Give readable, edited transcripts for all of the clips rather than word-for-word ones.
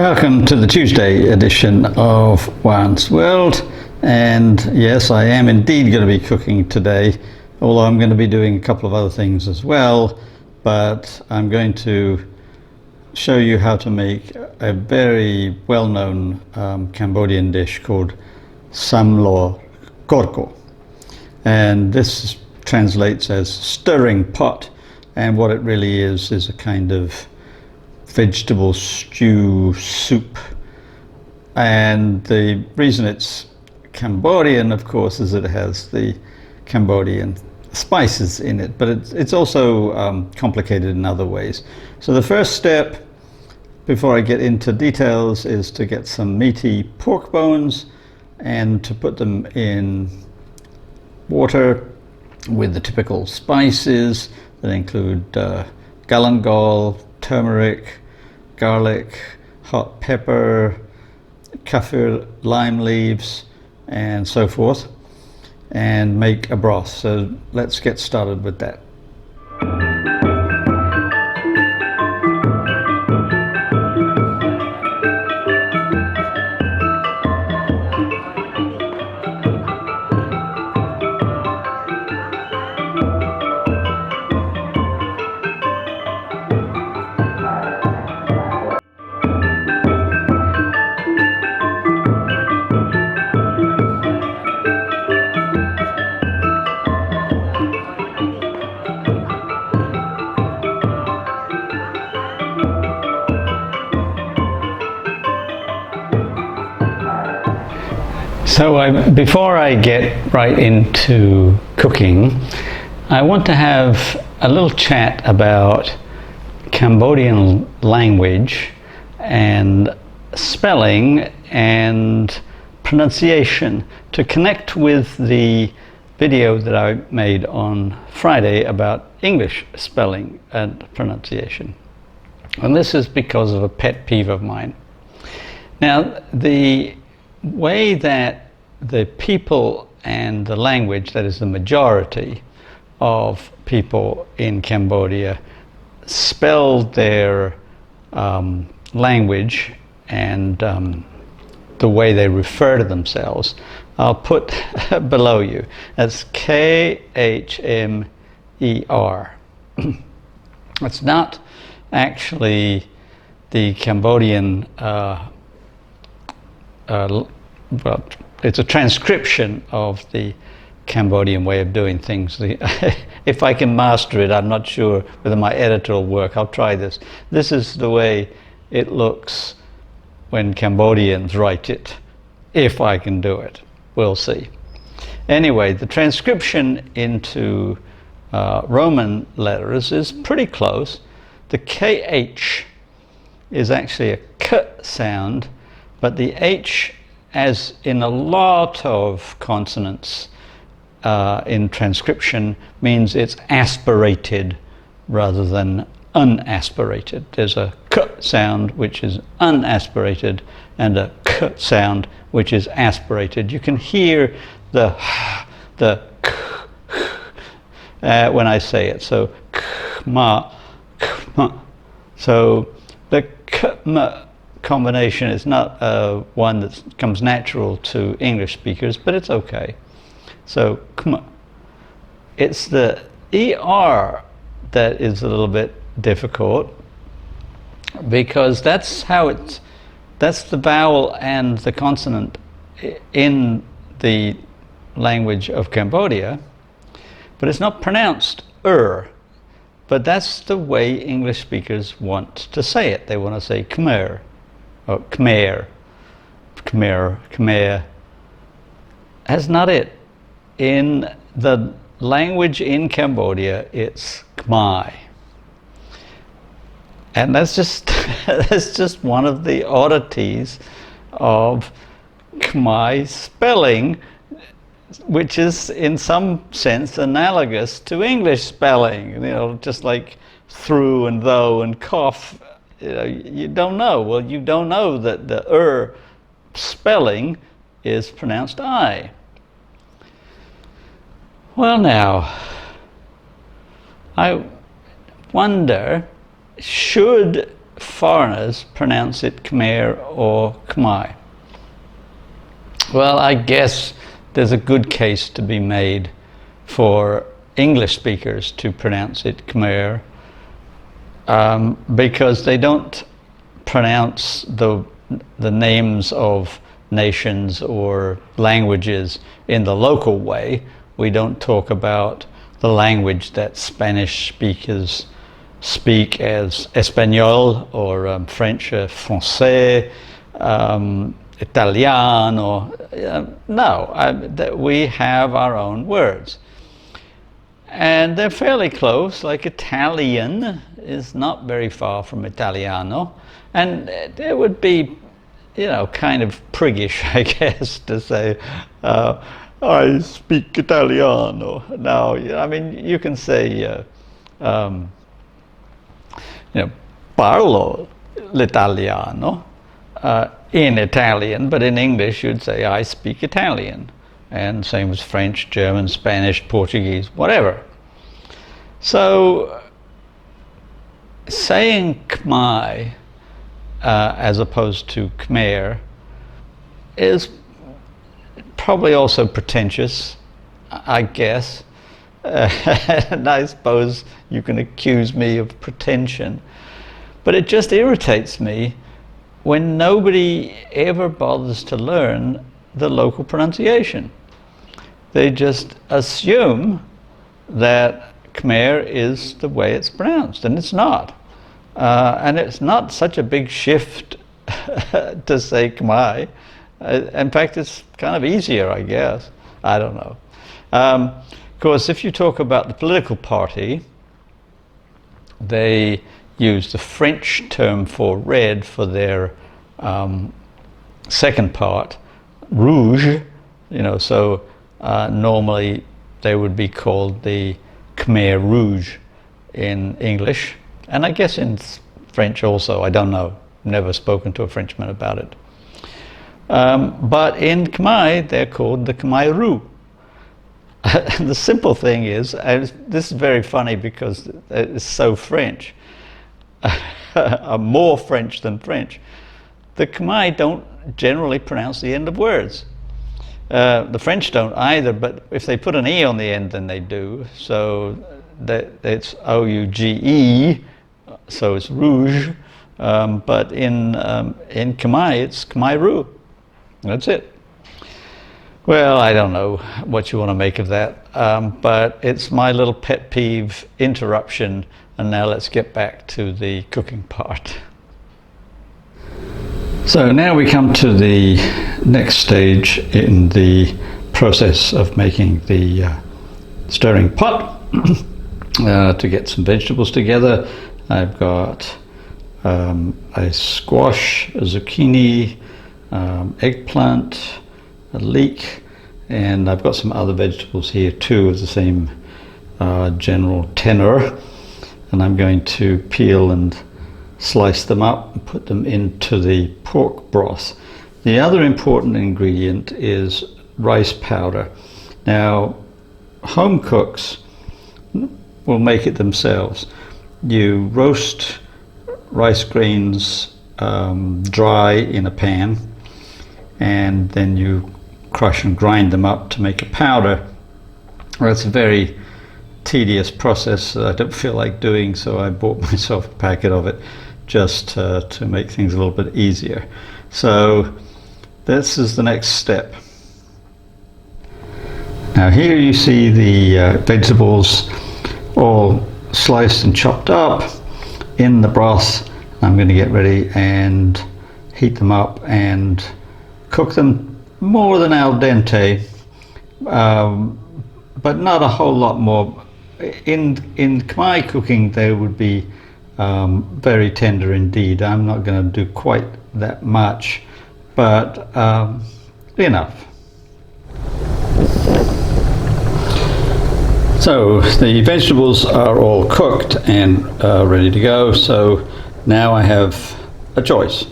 Welcome to the Tuesday edition of Juan's World, and yes, I am indeed going to be cooking today, although I'm going to be doing a couple of other things as well, but I'm going to show you how to make a very well-known Cambodian dish called Sam Lo Korko, and this translates as stirring pot, and what it really is a kind of vegetable stew soup. And the reason it's Cambodian, of course, is that it has the Cambodian spices in it, but it's also complicated in other ways. So the first step before I get into details is to get some meaty pork bones and to put them in water with the typical spices that include galangal, turmeric, garlic, hot pepper, kaffir lime leaves, and so forth, and make a broth. So let's get started with that. So before I get right into cooking, I want to have a little chat about Cambodian language and spelling and pronunciation to connect with the video that I made on Friday about English spelling and pronunciation. And this is because of a pet peeve of mine. Now, the way that the people and the language, that is the majority of people in Cambodia, spelled their language and the way they refer to themselves, I'll put below you. That's Khmer. It's not actually the Cambodian well, it's a transcription of the Cambodian way of doing things. If I can master it, I'm not sure whether my editor will work. I'll try this. This is the way it looks when Cambodians write it, if I can do it. We'll see. Anyway, the transcription into Roman letters is pretty close. The KH is actually a K sound, but the H, as in a lot of consonants in transcription, means it's aspirated rather than unaspirated. There's a K sound which is unaspirated and a K sound which is aspirated. You can hear the K when I say it. So Khmer, Khmer. So the Khmer combination is not one that comes natural to English speakers, but it's okay. So Khmer. It's the ER that is a little bit difficult, because that's the vowel and the consonant in the language of Cambodia, but it's not pronounced but that's the way English speakers want to say it. They want to say Khmer, or Khmer, Khmer, Khmer. That's not it. In the language in Cambodia, it's Khmer. And that's just one of the oddities of Khmer spelling, which is in some sense analogous to English spelling. You know, just like through and though and cough. You don't know. Well, you don't know that the spelling is pronounced I. Well, now, I wonder, should foreigners pronounce it Khmer or Khmer? Well, I guess there's a good case to be made for English speakers to pronounce it Khmer, because they don't pronounce the names of nations or languages in the local way. We don't talk about the language that Spanish speakers speak as Espanol, or French Français, Italian, or no, we have our own words. And they're fairly close, like Italian is not very far from Italiano. And it would be, kind of priggish, I guess, to say, I speak Italiano. Now, I mean, you can say, parlo l'italiano in Italian, but in English you'd say, I speak Italian. And same with French, German, Spanish, Portuguese, whatever. So saying Khmer as opposed to Khmer is probably also pretentious, I guess. And I suppose you can accuse me of pretension. But it just irritates me when nobody ever bothers to learn the local pronunciation. They just assume that Khmer is the way it's pronounced, and it's not. And it's not such a big shift to say Khmer. In fact, it's kind of easier, I guess. I don't know. Of course, if you talk about the political party, they use the French term for red for their second part, rouge. So normally they would be called the Khmer Rouge in English, and I guess in French also. I don't know. Never spoken to a Frenchman about it. But in Khmer, they're called the Khmer Rouge. The simple thing is, and this is very funny because it's so French, more French than French. The Khmer don't generally pronounce the end of words. The French don't either, but if they put an E on the end, then they do. So it's O-U-G-E, so it's rouge. But in Khmer, it's Khmer Rouge. That's it. Well, I don't know what you want to make of that, but it's my little pet peeve interruption. And now let's get back to the cooking part. So now we come to the next stage in the process of making the stirring pot. To get some vegetables together, I've got a squash, a zucchini, eggplant, a leek, and I've got some other vegetables here too of the same general tenor, and I'm going to peel and slice them up and put them into the pork broth. The other important ingredient is rice powder. Now, home cooks will make it themselves. You roast rice grains dry in a pan, and then you crush and grind them up to make a powder. Well, it's a very tedious process that I don't feel like doing, so I bought myself a packet of it just to make things a little bit easier. So this is the next step. Now here you see the vegetables all sliced and chopped up in the broth. I'm going to get ready and heat them up and cook them more than al dente, but not a whole lot more. In Khmer cooking they would be very tender indeed. I'm not going to do quite that much, but enough. So the vegetables are all cooked and ready to go, so now I have a choice.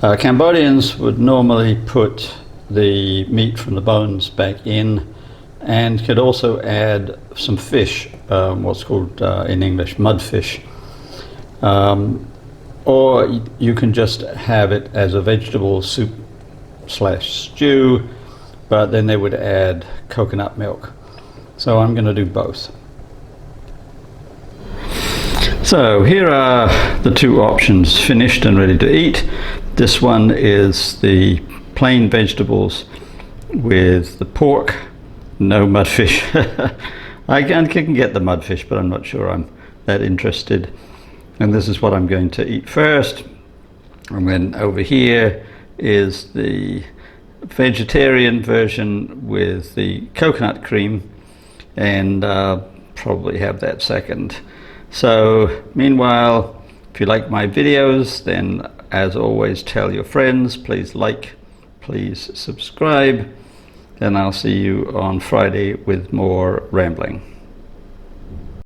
Cambodians would normally put the meat from the bones back in, and could also add some fish, what's called in English mudfish. or you can just have it as a vegetable soup slash stew, but then they would add coconut milk. So I'm going to do both. So here are the two options, finished and ready to eat. This one is the plain vegetables with the pork, no mudfish. I can get the mudfish, but I'm not sure I'm that interested. And this is what I'm going to eat first. And then over here is the vegetarian version with the coconut cream, and probably have that second. So meanwhile, if you like my videos, then as always, tell your friends, please like, please subscribe, and I'll see you on Friday with more rambling.